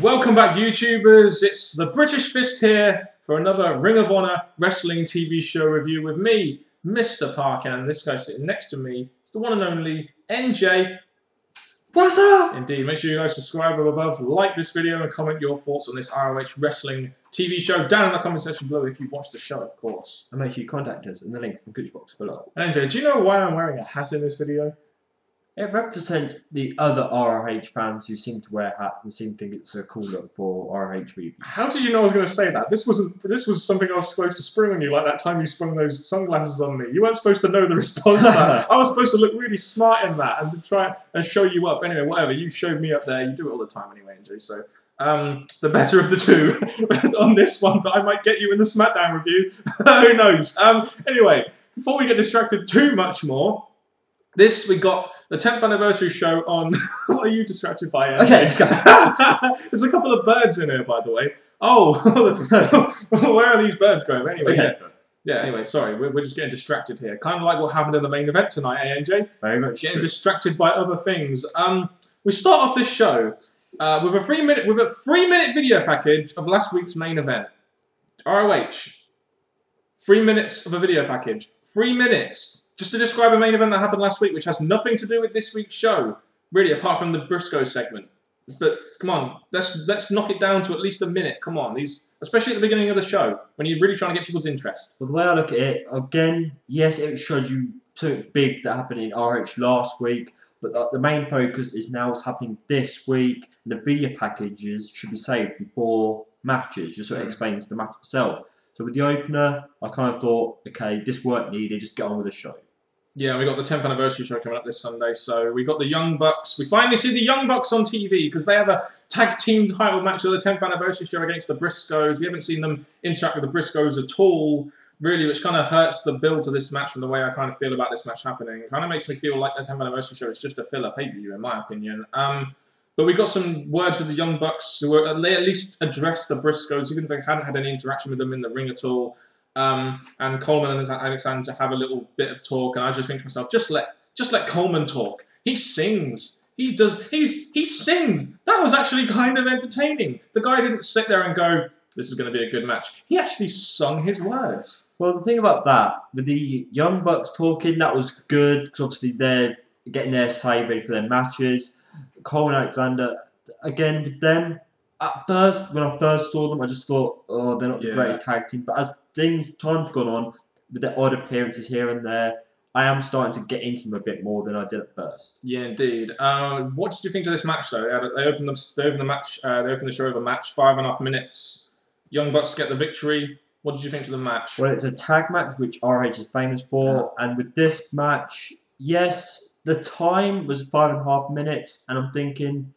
Welcome back, YouTubers. It's the British Fist here for another Ring of Honor Wrestling TV show review with me, Mr. Parkin, and this guy sitting next to me is the one and only NJ. What's up? Indeed. Make sure you guys subscribe up above, like this video, and comment your thoughts on this ROH Wrestling TV show down in the comment section below if you watched the show, of course. And make sure you contact us in the links in the description box below. NJ, do you know why I'm wearing a hat in this video? It represents the other ROH fans who seem to wear hats and seem to think it's a cool look for ROH reviews. How did you know I was going to say that? This was something I was supposed to spring on you, like that time you sprung those sunglasses on me. You weren't supposed to know the response to that. I was supposed to look really smart in that and to try and show you up. Anyway, whatever. You showed me up there. You do it all the time anyway, NJ. So, the better of the two on this one, but I might get you in the SmackDown review. Who knows? Anyway, before we get distracted too much more, we got the 10th anniversary show on... What are you distracted by? Okay, let's go. There's a couple of birds in here, by the way. Oh, where are these birds going? Anyway, okay. Yeah, anyway, sorry, we're just getting distracted here. Kind of like what happened in the main event tonight, ANJ? Very much Getting true. distracted by other things. We start off this show with a 3-minute video package of last week's main event. ROH. 3 minutes of a video package. 3 minutes. Just to describe a main event that happened last week, which has nothing to do with this week's show, really, apart from the Briscoe segment. But come on, let's knock it down to at least a minute. Come on, especially at the beginning of the show when you're really trying to get people's interest. Well, the way I look at it, again, yes, it shows you something big that happened in ROH last week, but the main focus is now what's happening this week. And the video packages should be saved before matches, just so it explains the match itself. So with the opener, I kind of thought, okay, this weren't needed, just get on with the show. Yeah, we got the 10th anniversary show coming up this Sunday, so we got the Young Bucks. We finally see the Young Bucks on TV because they have a tag team title match of the 10th anniversary show against the Briscoes. We haven't seen them interact with the Briscoes at all, really, which kind of hurts the build to this match and the way I kind of feel about this match happening. It kind of makes me feel like the 10th anniversary show is just a filler pay-per-view, in my opinion. But we got some words with the Young Bucks who were, they at least addressed the Briscoes, even if they hadn't had any interaction with them in the ring at all. And Coleman and Alexander have a little bit of talk, and I just think to myself, just let Coleman talk. He sings. He sings. That was actually kind of entertaining. The guy didn't sit there and go, "This is going to be a good match." He actually sung his words. Well, the thing about that, with the Young Bucks talking, that was good, because obviously they're getting their say ready for their matches. Coleman and Alexander, again, with them, at first, when I first saw them, I just thought, oh, they're not the greatest tag team. But as time's gone on, with their odd appearances here and there, I am starting to get into them a bit more than I did at first. Yeah, indeed. What did you think of this match, though? They opened the show with a match, 5.5 minutes. Young Bucks get the victory. What did you think of the match? Well, it's a tag match, which ROH is famous for. And with this match, yes, the time was 5.5 minutes, and I'm thinking...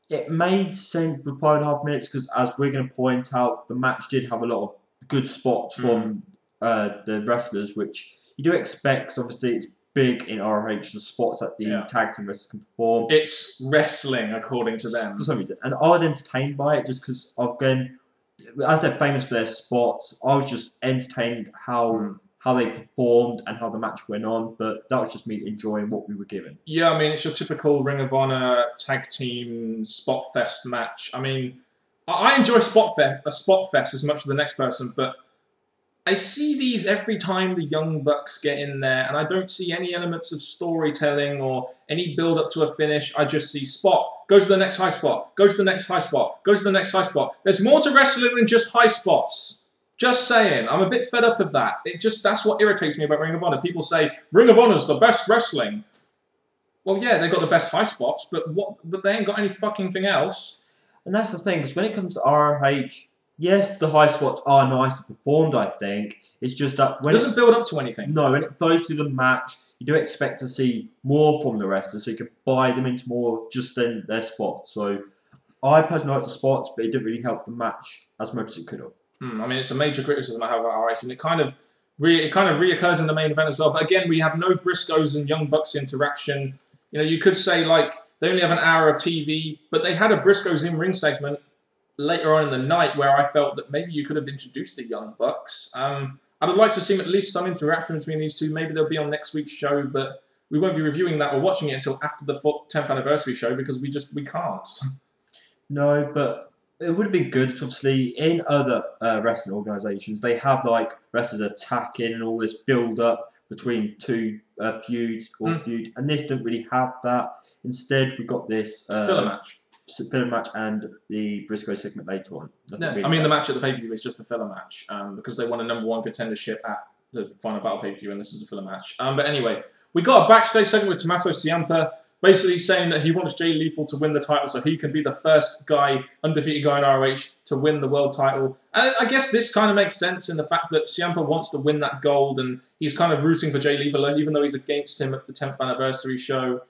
It made sense with 5.5 minutes because, as we're going to point out, the match did have a lot of good spots from the wrestlers, which you do expect. Cause obviously, it's big in ROH, the spots that the tag team wrestlers can perform. It's wrestling, according to them. For some reason. And I was entertained by it just because, again, as they're famous for their spots, I was just entertained how they performed and how the match went on, but that was just me enjoying what we were given. Yeah, I mean, it's your typical Ring of Honor tag team spot fest match. I mean, I enjoy a spot fest as much as the next person, but I see these every time the Young Bucks get in there, and I don't see any elements of storytelling or any build up to a finish. I just see spot, go to the next high spot, go to the next high spot, go to the next high spot. There's more to wrestling than just high spots. Just saying, I'm a bit fed up of that. That's what irritates me about Ring of Honor. People say, Ring of Honor's the best wrestling. Well, yeah, they've got the best high spots, but they ain't got any fucking thing else. And that's the thing, because when it comes to ROH, yes, the high spots are nicely performed, I think. It's just that when it doesn't build up to anything. No, when it goes to the match, you do expect to see more from the wrestlers, so you can buy them into more just than their spots. So I personally like the spots, but it didn't really help the match as much as it could have. I mean, it's a major criticism I have about ROH, and it kind of reoccurs in the main event as well. But again, we have no Briscoes and Young Bucks interaction. You know, you could say, like, they only have an hour of TV, but they had a Briscoes in-ring segment later on in the night where I felt that maybe you could have introduced the Young Bucks. I'd like to see at least some interaction between these two. Maybe they'll be on next week's show, but we won't be reviewing that or watching it until after the 10th anniversary show because we can't. No, but it would have been good. 'Cause obviously, in other wrestling organisations, they have like wrestlers attacking and all this build up between two feud, and this didn't really have that. Instead, we got this Filler match. Filler match and the Briscoe segment later on. Yeah, Really I mean, the match at the pay-per-view is just a filler match because they won a #1 contendership at the Final Battle pay-per-view, and this is a filler match. But anyway, we got a backstage segment with Tommaso Ciampa basically saying that he wants Jay Lethal to win the title so he can be the first undefeated guy in ROH to win the world title. And I guess this kind of makes sense in the fact that Ciampa wants to win that gold, and he's kind of rooting for Jay Lethal, even though he's against him at the 10th anniversary show.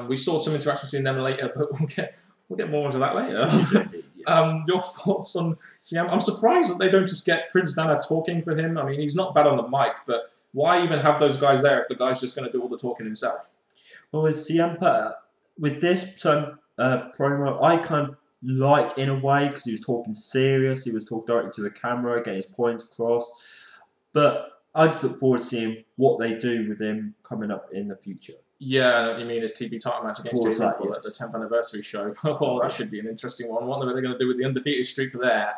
We saw some interaction between them later, but we'll get more into that later. Your thoughts on Ciampa? I'm surprised that they don't just get Prince Nana talking for him. I mean, he's not bad on the mic, but why even have those guys there if the guy's just going to do all the talking himself? Well, with Ciampa, with this promo, I kind of liked in a way because he was talking serious. He was talking directly to the camera, getting his point across. But I just look forward to seeing what they do with him coming up in the future. Yeah, I know what you mean his TB title match against Jay Lethal at the 10th anniversary show. Well, that should be an interesting one. What are they going to do with the undefeated streak there?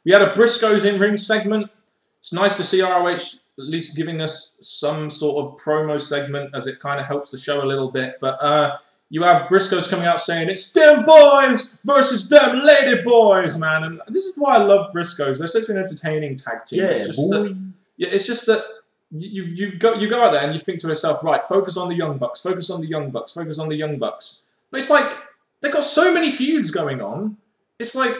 We had a Briscoes in-ring segment. It's nice to see ROH at least giving us some sort of promo segment as it kind of helps the show a little bit. But you have Briscoes coming out saying, it's them boys versus them lady boys, man. And this is why I love Briscoes. They're such an entertaining tag team. Yeah, it's just that you go out there and you think to yourself, right, focus on the Young Bucks, focus on the Young Bucks, focus on the Young Bucks. But it's like, they've got so many feuds going on. It's like,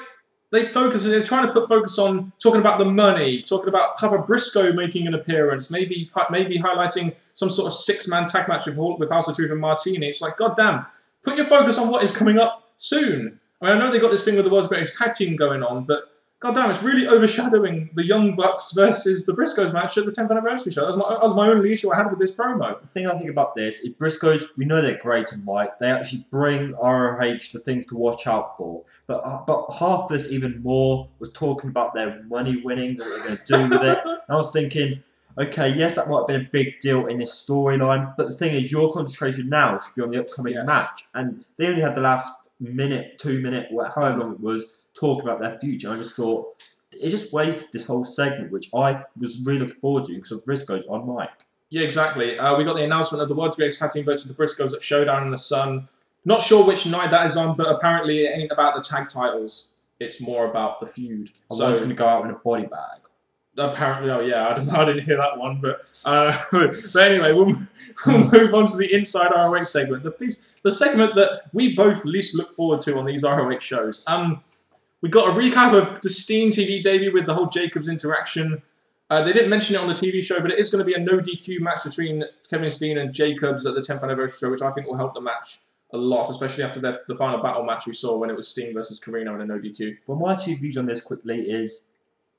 they're trying to put focus on talking about the money, talking about Papa Briscoe making an appearance, maybe highlighting some sort of 6-man tag match with House of Truth and Martini. It's like, goddamn, put your focus on what is coming up soon. I mean, I know they got this thing with the World's Greatest Tag Team going on, but goddamn, it's really overshadowing the Young Bucks versus the Briscoes match at the 10th anniversary show. That was my only issue I had with this promo. The thing I think about this is Briscoes, we know they're great in mic. They actually bring ROH the things to watch out for. But half this even more was talking about their money winnings, what they're going to do with it. And I was thinking, okay, yes, that might have been a big deal in this storyline. But the thing is, your concentration now should be on the upcoming match. And they only had the last minute, 2 minute, however long it was, talk about their future. I just thought it just wasted this whole segment, which I was really looking forward to because of Briscoes on mic. Yeah, exactly. We got the announcement of the World's Greatest Tag Team versus the Briscoes at Showdown in the Sun. Not sure which night that is on, but apparently it ain't about the tag titles. It's more about the feud. So one's going to go out in a body bag. Apparently, oh yeah, I didn't hear that one, but anyway, we'll move on to the Inside ROH segment, the segment that we both least look forward to on these ROH shows. We got a recap of the Steam TV debut with the whole Jacobs interaction. They didn't mention it on the TV show, but it is going to be a no DQ match between Kevin Steen and Jacobs at the 10th anniversary show, which I think will help the match a lot, especially after the final battle match we saw when it was Steen versus Carino in a no DQ. Well, my two views on this quickly is,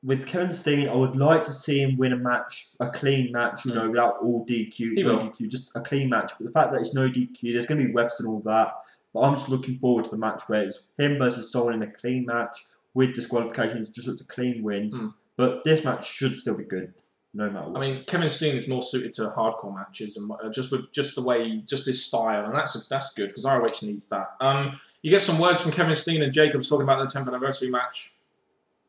with Kevin Steen, I would like to see him win a clean match, you know, without all DQ, DQ, just a clean match. But the fact that it's no DQ, there's going to be webs and all that. But I'm just looking forward to the match where it's him versus someone in a clean match with disqualifications, just it's a clean win. But this match should still be good, no matter what. I mean, Kevin Steen is more suited to hardcore matches and just the way, just his style, and that's good because ROH needs that. You get some words from Kevin Steen and Jacobs talking about the 10th anniversary match.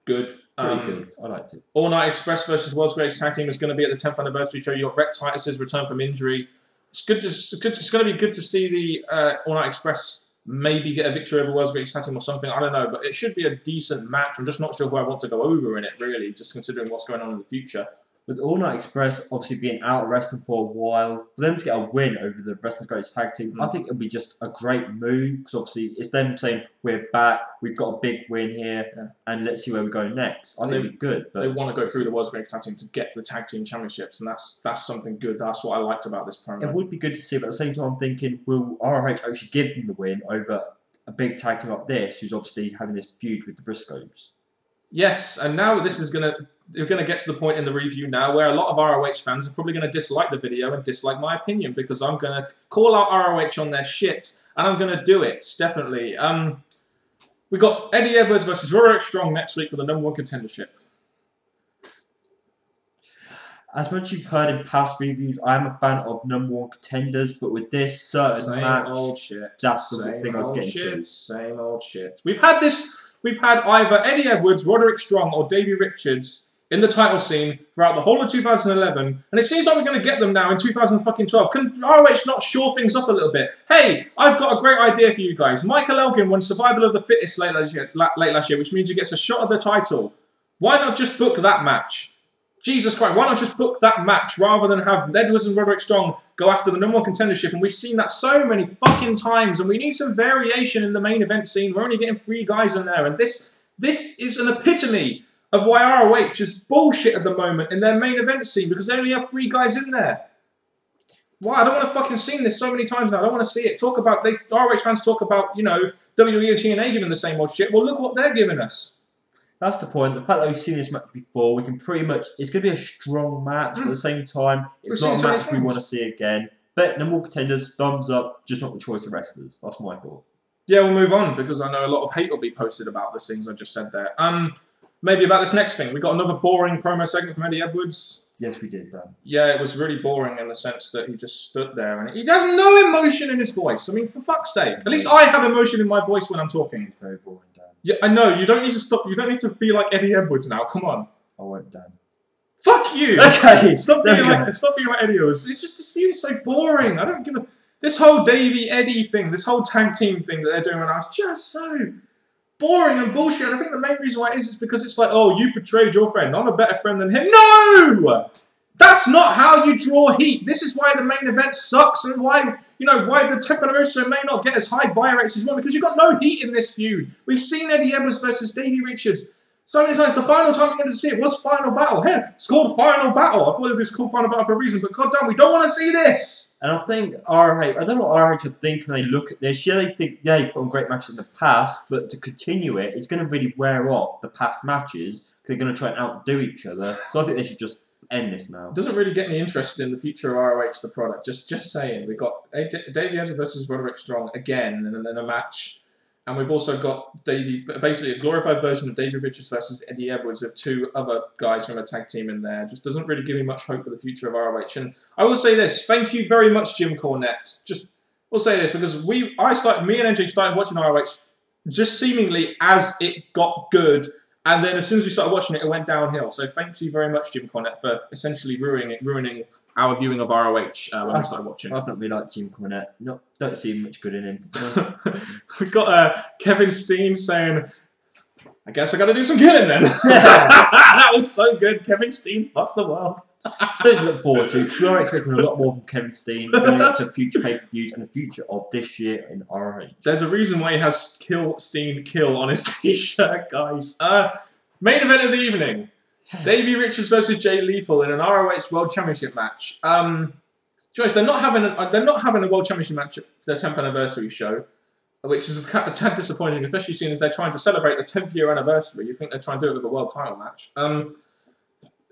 Good. Pretty good. I liked it. All Night Express versus World's Greatest Tag Team is going to be at the 10th anniversary show. You got Rhett Titus's return from injury. It's going to be good to see the All Night Express maybe get a victory over World's Greatest Tag Team or something. I don't know, but it should be a decent match. I'm just not sure who I want to go over in it, really, just considering what's going on in the future. With All Night Express obviously being out of wrestling for a while, for them to get a win over the Wrestling Greatest Tag Team, I think it would be just a great move because obviously it's them saying, we're back, we've got a big win here, and let's see where we go next. I think it would be good. But they want to go through the World's Greatest Tag Team to get the Tag Team Championships, and that's something good. That's what I liked about this promo. It would be good to see, but at the same time I'm thinking, will ROH actually give them the win over a big tag team like this, who's obviously having this feud with the Briscoes? Yes, and now this is we're going to get to the point in the review now where a lot of ROH fans are probably going to dislike the video and dislike my opinion because I'm going to call out ROH on their shit, and I'm going to do it, definitely. We got Eddie Edwards versus Roderick Strong next week for the #1 contendership. as much as you've heard in past reviews, I am a fan of number one contenders, but with this certain Same match, old shit. that's the Same thing I was old getting shit. to. Same old shit. We've had either Eddie Edwards, Roderick Strong, or Davey Richards in the title scene throughout the whole of 2011, and it seems like we're going to get them now in 2012. Can ROH not shore things up a little bit? Hey, I've got a great idea for you guys. Michael Elgin won Survival of the Fittest late last year, which means he gets a shot at the title. Why not just book that match? Jesus Christ, why not just book that match rather than have Edwards and Roderick Strong go after the number one contendership? And we've seen that so many fucking times, and we need some variation in the main event scene. We're only getting 3 guys in there, and this is an epitome of why ROH is bullshit at the moment in their main event scene, because they only have 3 guys in there. Why? I don't want to fucking see this so many times now. I don't want to see it. ROH fans talk about, WWE and TNA giving the same old shit. Well, look what they're giving us. That's the point. The fact that we've seen this match before, we can pretty much... It's going to be a strong match, but at the same time, it's not a match we want to see again. But no more contenders, thumbs up, just not the choice of wrestlers. That's my thought. Yeah, we'll move on, because I know a lot of hate will be posted about the things I just said there. Maybe about this next thing. We got another boring promo segment from Eddie Edwards. Yes, we did, Dan. Yeah, it was really boring in the sense that he just stood there and he has no emotion in his voice. I mean, for fuck's sake. At least I have emotion in my voice when I'm talking. It's very boring, Dan. Yeah, I know. You don't need to stop. You don't need to be like Eddie Edwards now. Come on. I won't, Dan. Fuck you. Okay. Stop being like Eddie Edwards. It's just this feud is so boring. I don't give a... This whole Davey Eddie thing, this whole tag team thing that they're doing right now is just so boring and bullshit. And I think the main reason why it is because it's like, oh, you betrayed your friend. I'm a better friend than him. No! That's not how you draw heat. This is why the main event sucks and why the 10th anniversary may not get as high buy rates as well, because you've got no heat in this feud. We've seen Eddie Edwards versus Davey Richards so many times. The final time we wanted to see it was Final Battle. Hey, it's called Final Battle. I thought it was called Final Battle for a reason, but goddamn, we don't want to see this. And I think ROH, I don't know what ROH are thinking when they look at this. Yeah, they think, yeah, you've put on great matches in the past, but to continue it, it's going to really wear off the past matches because they're going to try and outdo each other. So I think they should just end this now. It doesn't really get me interested in the future of ROH, the product. Just saying. We've got Davey Ezra versus Roderick Strong again in a match. And we've also got basically a glorified version of Davey Richards versus Eddie Edwards with 2 other guys from a tag team in there. Just doesn't really give me much hope for the future of ROH. And I will say this, thank you very much, Jim Cornette. We'll say this, because me and NJ started watching ROH just seemingly as it got good. And then as soon as we started watching it, it went downhill. So thank you very much, Jim Cornette, for essentially ruining our viewing of ROH when we started watching. I don't really like Jim Cornette. Don't see much good in him. We've got Kevin Steen saying, I guess I got to do some killing then. That was so good. Kevin Steen, fuck the world. So to look forward to, because we are expecting a lot more from Kevin Steen going up to future pay-per-views and the future of this year in ROH. There's a reason why he has Kill Steen Kill on his t-shirt, guys. Main event of the evening. Davey Richards versus Jay Lethal in an ROH World Championship match. Joyce, they're not having a World Championship match at their 10th anniversary show, which is a tad disappointing, especially seeing as they're trying to celebrate the 10th year anniversary. You think they're trying to do it with a world title match.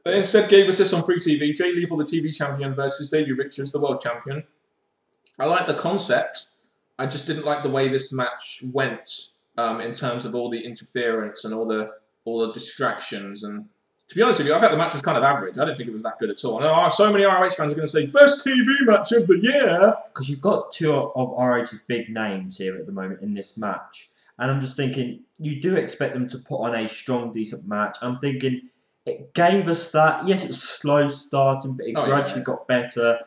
They instead gave us this on free TV. Jay Lethal, the TV champion, versus Davey Richards, the world champion. I like the concept. I just didn't like the way this match went in terms of all the interference and all the distractions. And to be honest with you, I thought the match was kind of average. I didn't think it was that good at all. I know so many ROH fans are going to say, best TV match of the year. Because you've got 2 of ROH's big names here at the moment in this match. And I'm just thinking, you do expect them to put on a strong, decent match. I'm thinking, it gave us that. Yes, it was slow starting, but it gradually got better.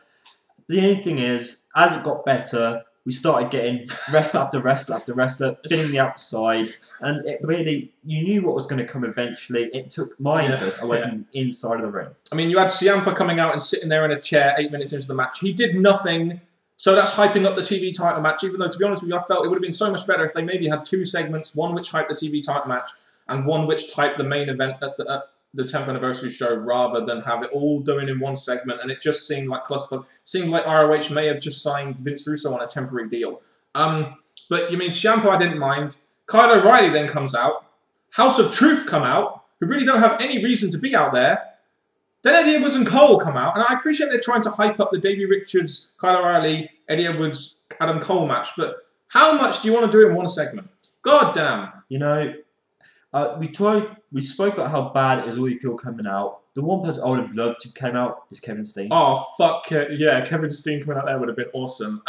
The only thing is, as it got better, we started getting wrestler after wrestler after wrestler, hitting the outside, and it really, you knew what was going to come eventually. It took my interest away from the inside of the ring. I mean, you had Ciampa coming out and sitting there in a chair 8 minutes into the match. He did nothing, so that's hyping up the TV title match, even though, to be honest with you, I felt it would have been so much better if they maybe had 2 segments, one which hyped the TV title match, and one which hyped the main event at the 10th anniversary show, rather than have it all done in one segment. And it just seemed like clusterfuck. Seemed like ROH may have just signed Vince Russo on a temporary deal. But you mean Ciampa, I didn't mind. Kyle O'Reilly then comes out. House of Truth come out, who really don't have any reason to be out there. Then Eddie Edwards and Cole come out, and I appreciate they're trying to hype up the Davey Richards, Kyle O'Reilly, Eddie Edwards, Adam Cole match, but how much do you want to do in one segment? God damn. You know, we spoke about how bad it is, all these people coming out. The one person I would have loved to came out is Kevin Steen. Oh, fuck yeah, Kevin Steen coming out there would have been awesome.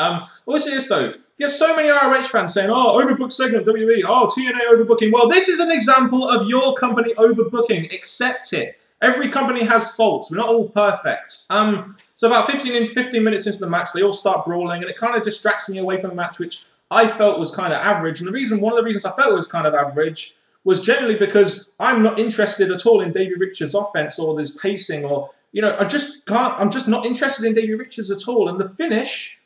What's this though? You get so many ROH fans saying, oh, overbooked segment, WWE, oh, TNA overbooking. Well, this is an example of your company overbooking. Accept it. Every company has faults. We're not all perfect. So about 15 minutes into the match, they all start brawling, and it kind of distracts me away from the match, which I felt was kind of average. And one of the reasons I felt it was kind of average was generally because I'm not interested at all in Davey Richards' offense or this pacing, or, you know, I'm just not interested in Davey Richards at all. And the finish,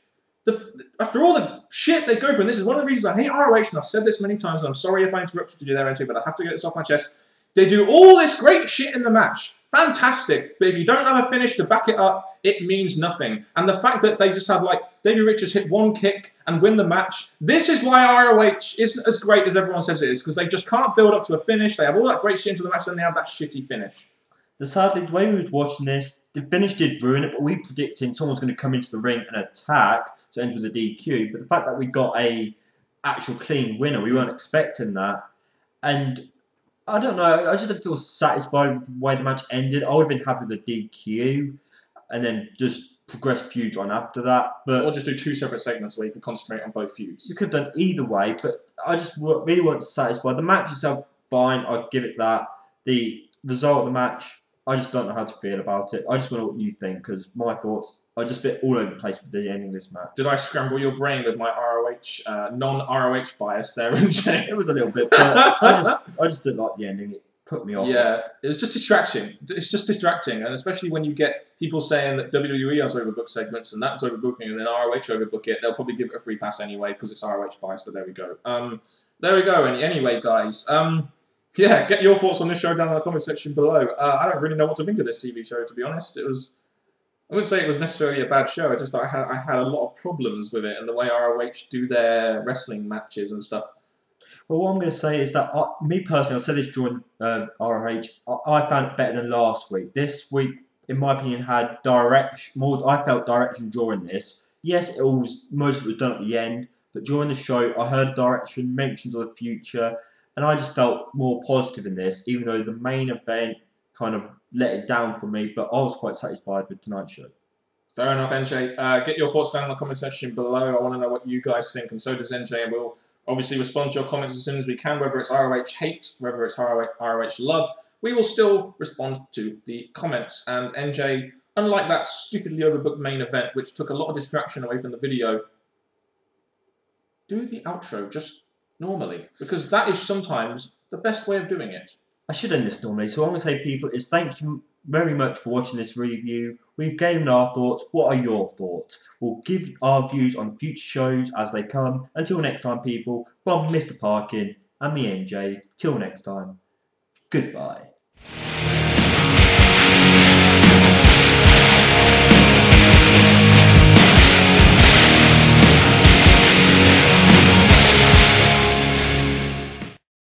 after all the shit they go through, and this is one of the reasons I hate ROH, and I've said this many times, and I'm sorry if I interrupted you there, NJ, but I have to get this off my chest. They do all this great shit in the match. Fantastic. But if you don't have a finish to back it up, it means nothing. And the fact that they just have, like, Davey Richards hit one kick and win the match, this is why ROH isn't as great as everyone says it is, because they just can't build up to a finish. They have all that great shit into the match, and they have that shitty finish. Sadly, the way we were watching this, the finish did ruin it, but we predicting someone's going to come into the ring and attack to end with a DQ. But the fact that we got a actual clean winner, we weren't expecting that. And I don't know, I just didn't feel satisfied with the way the match ended. I would have been happy with the DQ and then just progress feuds on after that. But or just do 2 separate segments where you can concentrate on both feuds. You could have done either way, but I just really wasn't satisfied. The match itself, fine, I'd give it that. The result of the match, I just don't know how to feel about it. I just want to know what you think, because my thoughts are just a bit all over the place with the ending of this match. Did I scramble your brain with my non-ROH bias there, NJ? It was a little bit, but I just didn't like the ending. It put me off. Yeah, it was just distraction. It's just distracting, and especially when you get people saying that WWE has overbooked segments and that's overbooking, and then ROH overbook it, they'll probably give it a free pass anyway because it's ROH bias. But there we go. There we go. Anyway, guys. Yeah, get your thoughts on this show down in the comment section below. I don't really know what to think of this TV show, to be honest. I wouldn't say it was necessarily a bad show. I just thought I had a lot of problems with it and the way ROH do their wrestling matches and stuff. Well, what I'm going to say is that me personally, I said this during ROH, I found it better than last week. This week, in my opinion, had direction. I felt direction during this. Yes, most of it was done at the end, but during the show, I heard direction, mentions of the future, and I just felt more positive in this, even though the main event kind of let it down for me, but I was quite satisfied with tonight's show. Fair enough, NJ. Get your thoughts down in the comment section below. I want to know what you guys think, and so does NJ, and we'll obviously respond to your comments as soon as we can, whether it's ROH hate, whether it's ROH love. We will still respond to the comments. And NJ, unlike that stupidly overbooked main event, which took a lot of distraction away from the video, do the outro just normally, because that is sometimes the best way of doing it. I should end this normally, so what I'm going to say, people, is thank you very much for watching this review. We've given our thoughts. What are your thoughts? We'll give our views on future shows as they come. Until next time, people, from Mr. Parkin and me, NJ, till next time, goodbye.